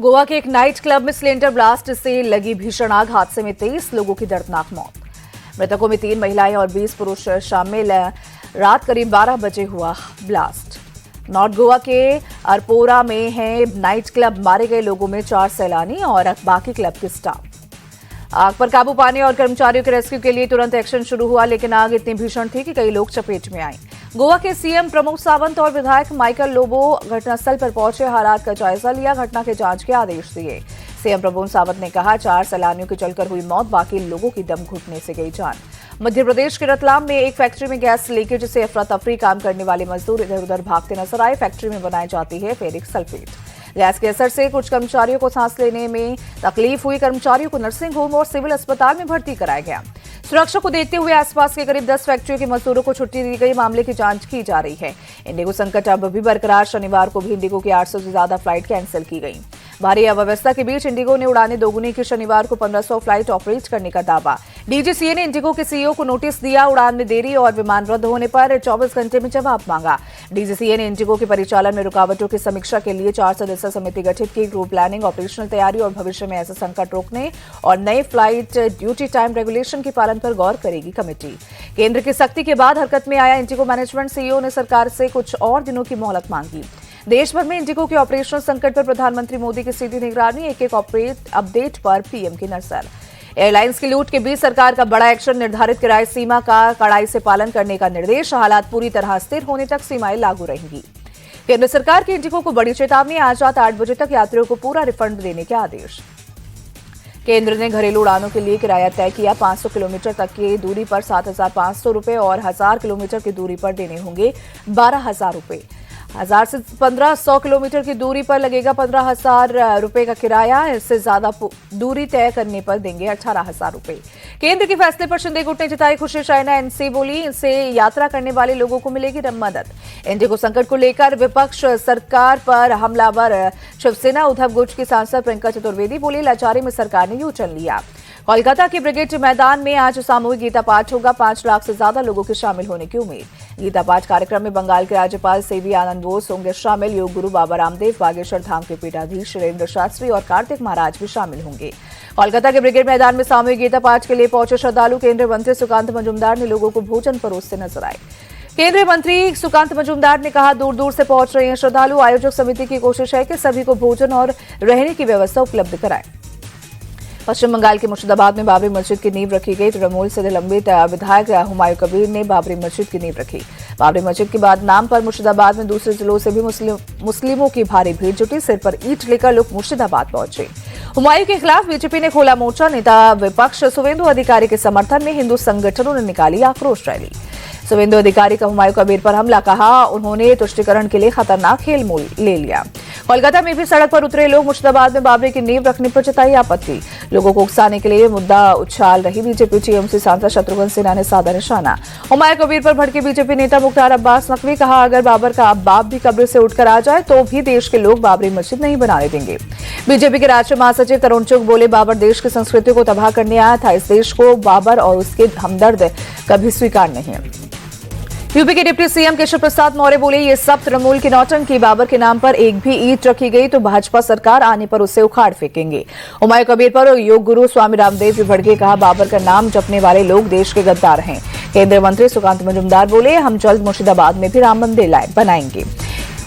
गोवा के एक night club में सिलेंडर ब्लास्ट से लगी भीषण आग, हादसे में 23 लोगों की दर्दनाक मौत। मृतकों में 3 महिलाएं और 20 पुरुष शामिल। रात करीब 12 बजे हुआ ब्लास्ट। नॉर्थ गोवा के अरपोरा में है नाइट क्लब। मारे गए लोगों में 4 सैलानी और बाकी क्लब के स्टाफ। आग पर काबू पाने और कर्मचारियों के रेस्क्यू के लिए तुरंत एक्शन शुरू हुआ, लेकिन आग इतनी भीषण थी कि कई लोग चपेट में आए। गोवा के सीएम प्रमोद सावंत और विधायक माइकल लोबो घटनास्थल पर पहुंचे, हालात का जायजा लिया, घटना के जांच के आदेश दिए। सीएम प्रमोद सावंत ने कहा, 4 सैलानियों की जलकर हुई मौत, बाकी लोगों की दम घुटने से गई जान। मध्य प्रदेश के रतलाम में एक फैक्ट्री में गैस लीकेज से अफरा तफरी, काम करने वाले मजदूर इधर उधर भागते नजर आए। फैक्ट्री में बनाई जाती है फेरिक सल्फेट। गैस के असर से कुछ कर्मचारियों को सांस लेने में तकलीफ हुई। कर्मचारियों को नर्सिंग होम और सिविल अस्पताल में भर्ती कराया गया। सुरक्षा को देखते हुए आसपास के करीब 10 फैक्ट्रियों के मजदूरों को छुट्टी दी गई। मामले की जांच की जा रही है। इंडिगो संकट अब भी बरकरार। शनिवार को भी इंडिगो की 800 से ज्यादा फ्लाइट कैंसिल की गई। भारी अव्यवस्था के बीच इंडिगो ने उड़ाने दोगुनी की। शनिवार को 1500 फ्लाइट ऑपरेट करने का दावा। डीजीसीए ने इंडिगो के सीईओ को नोटिस दिया। उड़ान में देरी और विमान रद्द होने पर 24 घंटे में जवाब मांगा। डीजीसीए ने इंडिगो के परिचालन में रुकावटों की समीक्षा के लिए 4 सदस्यीय समिति गठित की। ग्रुप प्लानिंग, ऑपरेशनल तैयारी और भविष्य में ऐसे संकट रोकने और नए फ्लाइट ड्यूटी टाइम रेगुलेशन के पालन पर गौर करेगी कमेटी। केंद्र की सख्ती के बाद हरकत में आया इंडिगो मैनेजमेंट। सीईओ ने सरकार से कुछ और दिनों की मोहलत मांगी। देश भर में इंडिगो के ऑपरेशनल संकट पर प्रधानमंत्री मोदी की सीधी निगरानी। एक अपडेट पर पीएम की नजर। एयरलाइंस की लूट के बीच सरकार का बड़ा एक्शन। निर्धारित किराए सीमा का कड़ाई से पालन करने का निर्देश। हालात पूरी तरह स्थिर होने तक सीमाएं लागू रहेंगी। केंद्र सरकार की इंडिगो को बड़ी चेतावनी। आज रात 8 बजे तक यात्रियों को पूरा रिफंड देने के आदेश। केंद्र ने घरेलू उड़ानों के लिए किराया तय किया। 500 किलोमीटर तक की दूरी पर 7,500 रुपए और 1000 किलोमीटर की दूरी पर देने होंगे 12,000 रुपए। 1000 से 1500 किलोमीटर की दूरी पर लगेगा 15,000 रुपए का किराया। इससे ज्यादा दूरी तय करने पर देंगे 18,000 रुपए। केंद्र के फैसले पर शिंदे गुट ने जताई खुशी। शाइना एनसी बोली, इससे यात्रा करने वाले लोगों को मिलेगी मदद। इंडिगो संकट को लेकर विपक्ष सरकार पर हमलावर। शिवसेना उद्धव गुट की सांसद प्रियंका चतुर्वेदी बोली, लाचारी में सरकार ने यू टर्न लिया। कोलकाता के ब्रिगेड मैदान में आज सामूहिक गीता पाठ होगा। 5 लाख से ज्यादा लोगों के शामिल होने की उम्मीद। गीता पाठ कार्यक्रम में बंगाल के राज्यपाल सीवी आनंद बोस होंगे शामिल। योग गुरु बाबा रामदेव, बागेश्वर धाम के पीठाधीश सुरेंद्र शास्त्री और कार्तिक महाराज भी शामिल होंगे। कोलकाता के ब्रिगेड मैदान में सामूहिक गीता पाठ के लिए पहुंचे श्रद्धालु। केंद्रीय मंत्री सुकांत मजूमदार ने लोगों को भोजन परोसते नजर आए। केंद्रीय मंत्री सुकांत मजूमदार ने कहा, दूर दूर से पहुंच रहे हैं श्रद्धालु। आयोजक समिति की कोशिश है कि सभी को भोजन और रहने की व्यवस्था उपलब्ध कराएं। पश्चिम बंगाल के मुर्शिदाबाद में बाबरी मस्जिद की नींव रखी गई। तृणमूल से निलंबित विधायक हुमायूं कबीर ने बाबरी मस्जिद की नींव रखी। बाबरी मस्जिद के बाद नाम पर मुर्शिदाबाद में दूसरे जिलों से भी मुस्लिमों की भारी भीड़ जुटी। सिर पर ईंट लेकर लोग मुर्शिदाबाद पहुंचे। हुमायूं के खिलाफ बीजेपी ने खोला मोर्चा। नेता विपक्ष शुवेंदु अधिकारी के समर्थन में हिंदू संगठनों ने निकाली आक्रोश रैली। शुवेंदु अधिकारी का हुमायूं कबीर पर हमला, कहा उन्होंने तुष्टीकरण के लिए खतरनाक खेल मोल ले लिया। कोलकाता में भी सड़क पर उतरे लोग। मुर्शिदाबाद में बाबरी की नींव रखने पर जताई आपत्ति। लोगों को उकसाने के लिए मुद्दा उछाल रही बीजेपी। टीएमसी सांसद शत्रुघ्न सिन्हा ने साधा निशाना। हुमायूं कबीर पर भड़के बीजेपी नेता मुख्तार अब्बास नकवी, कहा अगर बाबर का बाप भी कब्र से उठकर आ जाए तो भी देश के लोग बाबरी मस्जिद नहीं बनाने देंगे। बीजेपी के राष्ट्रीय महासचिव तरुण चुग बोले, बाबर देश की संस्कृति को तबाह करने आया था। इस देश को बाबर और उसके हमदर्द कभी स्वीकार नहीं है। यूपी के डिप्टी सीएम केशव प्रसाद मौर्य बोले, ये सब तृणमूल की नौटंकी। बाबर के नाम पर एक भी ईंट रखी गई तो भाजपा सरकार आने पर उसे उखाड़ फेंकेंगे। हुमायूं कबीर पर योग गुरु स्वामी रामदेव भी भड़के, कहा बाबर का नाम जपने वाले लोग देश के गद्दार हैं। केंद्रीय मंत्री सुकांत मजूमदार बोले, हम जल्द मुर्शिदाबाद में भी राम मंदिर बनाएंगे।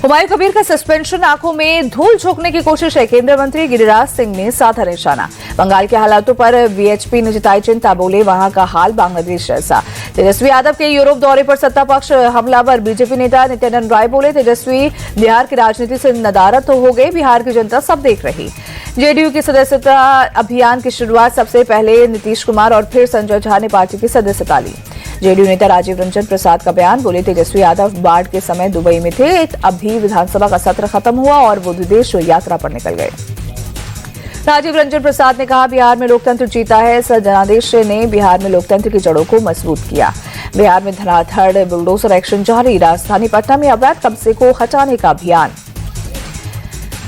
हुमायूं कबीर का सस्पेंशन आंखों में धूल झोंकने की कोशिश है। केंद्रीय मंत्री गिरिराज सिंह ने साधा निशाना। बंगाल के हालातों पर वीएचपी ने जताई चिंता, बोले वहां का हाल बांग्लादेश जैसा। तेजस्वी यादव के यूरोप दौरे पर सत्ता पक्ष हमलावर। बीजेपी नेता नित्यानंद राय बोले, तेजस्वी बिहार की राजनीति से नदारद हो गए। बिहार की जनता सब देख रही। जेडीयू की सदस्यता अभियान की शुरुआत सबसे पहले नीतीश कुमार और फिर संजय झा ने पार्टी की सदस्यता ली। जेडीयू नेता राजीव रंजन प्रसाद का बयान, बोले तेजस्वी यादव बाढ़ के समय दुबई में थे। अभी विधानसभा का सत्र खत्म हुआ और वो विदेश यात्रा पर निकल गए। राजीव रंजन प्रसाद ने कहा, बिहार में लोकतंत्र जीता है। जनादेश ने बिहार में लोकतंत्र की जड़ों को मजबूत किया। बिहार में धड़ाधड़ बुलडोजर एक्शन जारी। राजधानी पटना में अवैध कब्जे को हटाने का अभियान।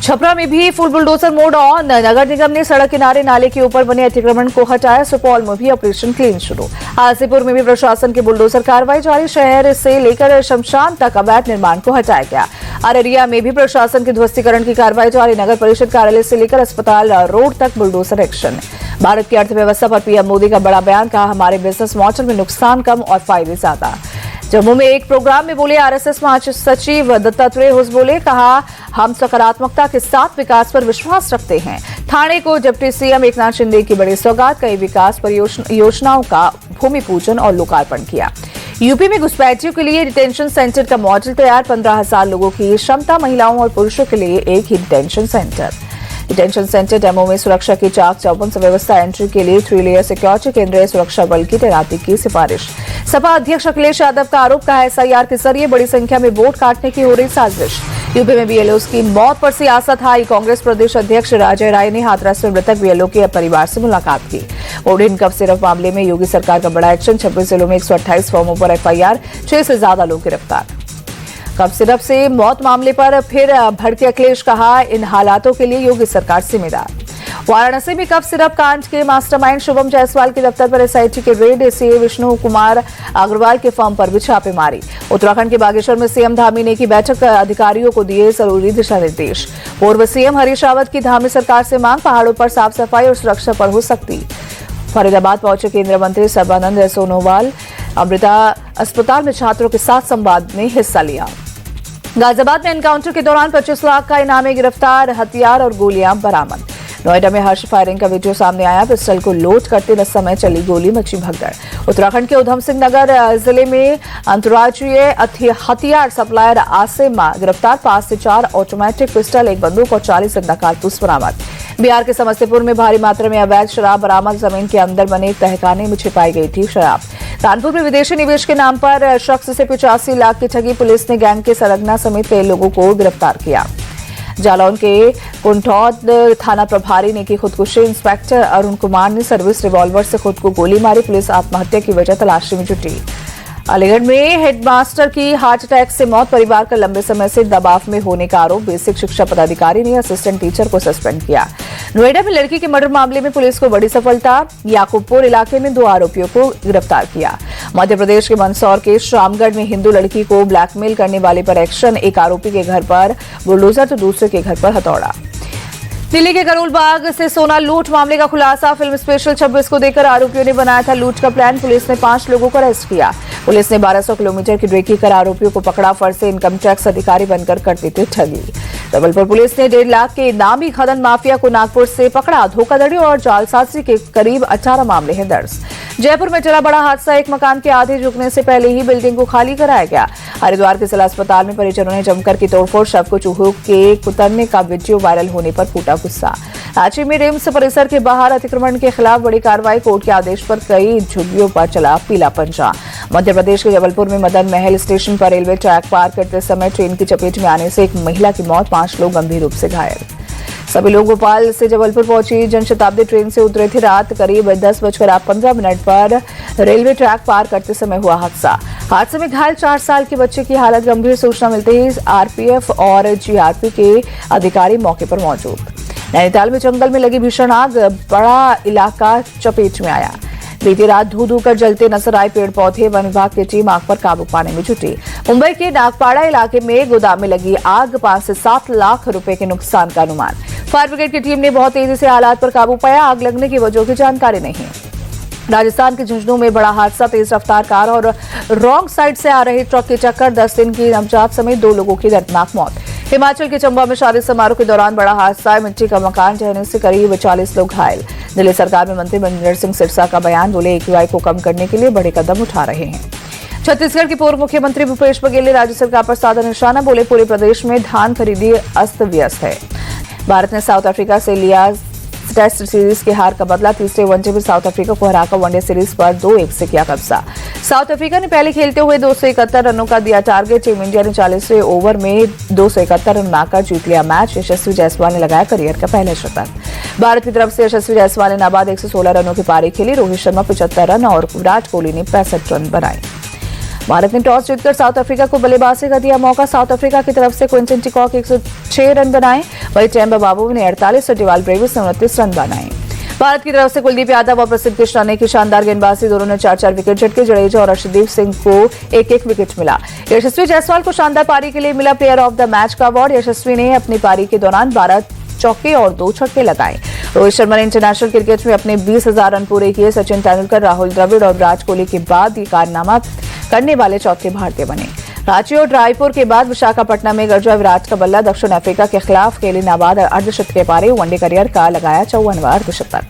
छपरा में भी फुल बुलडोजर मोड ऑन। नगर निगम ने सड़क किनारे नाले के ऊपर बने अतिक्रमण को हटाया। सुपौल में भी ऑपरेशन क्लीन शुरू। हाजीपुर में भी प्रशासन की बुलडोजर कार्रवाई जारी। शहर से लेकर शमशान तक अवैध निर्माण को हटाया गया। अररिया में भी प्रशासन की ध्वस्तीकरण की कार्रवाई जारी। नगर परिषद कार्यालय से लेकर अस्पताल रोड तक बुलडोजर एक्शन। भारत की अर्थव्यवस्था पर पीएम मोदी का बड़ा बयान। कहा, हमारे बिजनेस मॉडल में नुकसान कम और फायदे ज्यादा। जम्मू में एक प्रोग्राम में बोले आरएसएस महासचिव दत्तात्रेय होस बोले। कहा, हम सकारात्मकता के साथ विकास पर विश्वास रखते हैं। ठाणे को डिप्टी सीएम एकनाथ शिंदे की बड़ी सौगात। कई विकास योजनाओं का भूमि पूजन और लोकार्पण किया। यूपी में घुसपैठियों के लिए डिटेंशन सेंटर का मॉडल तैयार। 15,000 लोगों की क्षमता। महिलाओं और पुरुषों के लिए एक ही detention centre. Detention centre demo में सुरक्षा की चाक चौबंद व्यवस्था। एंट्री के लिए 3 लेयर सिक्योरिटी। केंद्रीय सुरक्षा बल की तैनाती की सिफारिश। सपा अध्यक्ष अखिलेश यादव का आरोप। कहा, एसआईआर के जरिए बड़ी संख्या में वोट काटने की हो रही साजिश। यूपी में बीएलओ की मौत पर सियासत हाई। कांग्रेस प्रदेश अध्यक्ष राजय राय ने हाथरस में मृतक बीएलओ के परिवार से मुलाकात की। ओडिन कफ सिरप मामले में योगी सरकार का बड़ा एक्शन। 26 जिलों में 128 फॉर्मों पर एफआईआर। 6 से ज्यादा लोग गिरफ्तार। कफ सिरप से मौत मामले पर फिर भड़के अखिलेश। कहा, इन हालातों के लिए योगी सरकार जिम्मेदार। वाराणसी में कफ सिरप कांड के मास्टरमाइंड शुभम जायसवाल के दफ्तर पर एसआईटी के रेड। एसीए विष्णु कुमार अग्रवाल के फर्म पर भी छापेमारी। उत्तराखंड के बागेश्वर में सीएम धामी ने की बैठक। अधिकारियों को दिए जरूरी दिशा निर्देश। पूर्व सीएम हरीश रावत की धामी सरकार से मांग। पहाड़ों पर साफ सफाई और सुरक्षा पर हो सकती। फरीदाबाद पहुंचे केंद्रीय मंत्री सर्बानंद सोनोवाल। अमृता अस्पताल में छात्रों के साथ संवाद में हिस्सा लिया। गाजियाबाद में एनकाउंटर के दौरान 25 लाख का इनामी गिरफ्तार। हथियार और गोलियां बरामद। नोएडा में हर्ष फायरिंग का वीडियो सामने आया। पिस्टल को लोड करते समय चली गोली, मची भगदड़। उत्तराखंड के उधम सिंह नगर जिले में अंतर्राज्यीय हथियार सप्लायर आसिमा गिरफ्तार। 5 से 4 ऑटोमेटिक पिस्टल, 1 बंदूक और 40 जिंदा कारतूस बरामद। बिहार के समस्तीपुर में भारी मात्रा में अवैध शराब बरामद। जमीन के अंदर बने तहखाने में छिपाई गई थी शराब। कानपुर में विदेशी निवेश के नाम पर शख्स से 85 लाख की ठगी। पुलिस ने गैंग के सरगना समेत 3 लोगों को गिरफ्तार किया। जालौन के कुंठौद थाना प्रभारी ने की खुदकुशी। इंस्पेक्टर अरुण कुमार ने सर्विस रिवॉल्वर से खुद को गोली मारी। पुलिस आत्महत्या की वजह तलाशने में जुटी। अलीगढ़ में हेडमास्टर की हार्ट अटैक से मौत। परिवार का लंबे समय से दबाव में होने का आरोप। बेसिक शिक्षा पदाधिकारी ने असिस्टेंट टीचर को सस्पेंड किया। नोएडा में लड़की के मर्डर मामले में पुलिस को बड़ी सफलता। याकूबपुर इलाके में 2 आरोपियों को गिरफ्तार किया। मध्य प्रदेश के मंदसौर के श्यामगढ़ में हिंदू लड़की को ब्लैकमेल करने वाले पर एक्शन। एक आरोपी के घर पर बुलडोजर तो दूसरे के घर पर हथौड़ा। दिल्ली के करोल बाग से सोना लूट मामले का खुलासा। फिल्म स्पेशल 26 को देकर आरोपियों ने बनाया था लूट का प्लान। पुलिस ने 5 लोगों को अरेस्ट किया। पुलिस ने 1200 किलोमीटर की रेकी कर आरोपियों को पकड़ा। फर्ज से इनकम टैक्स अधिकारी बनकर करते थे ठगी। जबलपुर पुलिस ने 1.5 लाख के नामी खनन माफिया को नागपुर से पकड़ा। धोखाधड़ी और जालसाजी के करीब 18 मामले हैं दर्ज। जयपुर में चला बड़ा हादसा। एक मकान के आधे झुकने से पहले ही बिल्डिंग को खाली कराया गया। हरिद्वार के जिला अस्पताल में परिजनों ने जमकर की तोड़फोड़। शव को चूहों के कुतरने का वीडियो वायरल होने पर फूटा गुस्सा। रांची में रिम्स परिसर के बाहर अतिक्रमण के खिलाफ बड़ी कार्रवाई। कोर्ट के आदेश पर कई झुग्गियों पर चला पीला पंजा। मध्य प्रदेश के जबलपुर में मदन महल स्टेशन पर रेलवे ट्रैक पार करते समय ट्रेन की चपेट में आने से एक महिला की मौत। 5 लोग गंभीर रूप से घायल। सभी लोग भोपाल से जबलपुर पहुंची जनशताब्दी ट्रेन से उतरे थे। रात करीब 10:15 पर रेलवे ट्रैक पार करते समय हुआ हादसे में घायल 4 साल के बच्चे की हालत गंभीर। सूचना मिलते ही आरपीएफ और जीआरपी के अधिकारी मौके पर मौजूद। नैनीताल में जंगल में लगी भीषण आग। बड़ा इलाका चपेट में आया। बीती रात धू कर जलते नजर आए पेड़ पौधे। वन विभाग की टीम आग पर काबू पाने में जुटी। मुंबई के नागपाड़ा इलाके में गोदाम में लगी आग। 5 से 7 लाख रुपए के नुकसान का अनुमान। फायर ब्रिगेड की टीम ने बहुत तेजी से हालात पर काबू पाया। आग लगने की वजह की जानकारी नहीं। राजस्थान के झुंझुनू में बड़ा हादसा। तेज रफ्तार कार और रॉन्ग साइड से आ रही ट्रक की टक्कर। 10 दिन की नवजात समेत 2 लोगों की दर्दनाक मौत। हिमाचल के चंबा में शादी समारोह के दौरान बड़ा हादसा। मिट्टी का मकान ढहने से करीब 40 लोग घायल। दिल्ली सरकार में मंत्री मनजिंदर सिंह सिरसा का बयान। बोले AQI को कम करने के लिए बड़े कदम उठा रहे हैं। छत्तीसगढ़ के पूर्व मुख्यमंत्री भूपेश बघेल ने राज्य सरकार पर साधा निशाना। बोले पूरे प्रदेश में धान खरीदी अस्त व्यस्त है। भारत ने साउथ अफ्रीका से लिया टेस्ट सीरीज के हार का बदला। तीसरे वनडे में साउथ अफ्रीका को हराकर वनडे सीरीज पर 2-1 से किया कब्जा। साउथ अफ्रीका ने पहले खेलते हुए 271 रनों का दिया टारगेट। टीम इंडिया ने 40वें ओवर में 271 रन बनाकर जीत लिया मैच। यशस्वी जायसवाल ने लगाया करियर का पहला शतक। भारत की तरफ से यशस्वी जायसवाल ने नाबाद 116 रनों की पारी खेली। रोहित शर्मा 75 रन और विराट कोहली ने 65 रन बनाए। भारत ने टॉस जीतकर साउथ अफ्रीका को बल्लेबाजी का दिया मौका। साउथ अफ्रीका की तरफ से क्विंटन टिकॉक 106 रन बनाए, वहीं टेम्बा बाबू ने 48 और डिवाल ब्रेविस ने 29 रन बनाए। भारत की तरफ से कुलदीप यादव और प्रसिद्ध कृष्णा ने की शानदार गेंदबाजी, दोनों ने 4-4 विकेट झटके। जडेजा और अर्शदीप सिंह को एक विकेट मिला। यशस्वी जायसवाल को शानदार पारी के लिए मिला प्लेयर ऑफ द मैच का अवार्ड। यशस्वी ने अपनी पारी के दौरान 12 चौके और 2 छक्के लगाए। रोहित शर्मा ने इंटरनेशनल क्रिकेट में अपने 20,000 रन पूरे किए। सचिन तेंदुलकर, राहुल द्रविड़ और विराट कोहली के बाद ये कारनामा करने वाले चौथे भारतीय बने। रांची और रायपुर के बाद विशाखापट्टनम में गरजा विराट का बल्ला। दक्षिण अफ्रीका के खिलाफ केली नाबाद अर्धशतकीय पारी, वनडे करियर का लगाया 54वां अर्धशतक।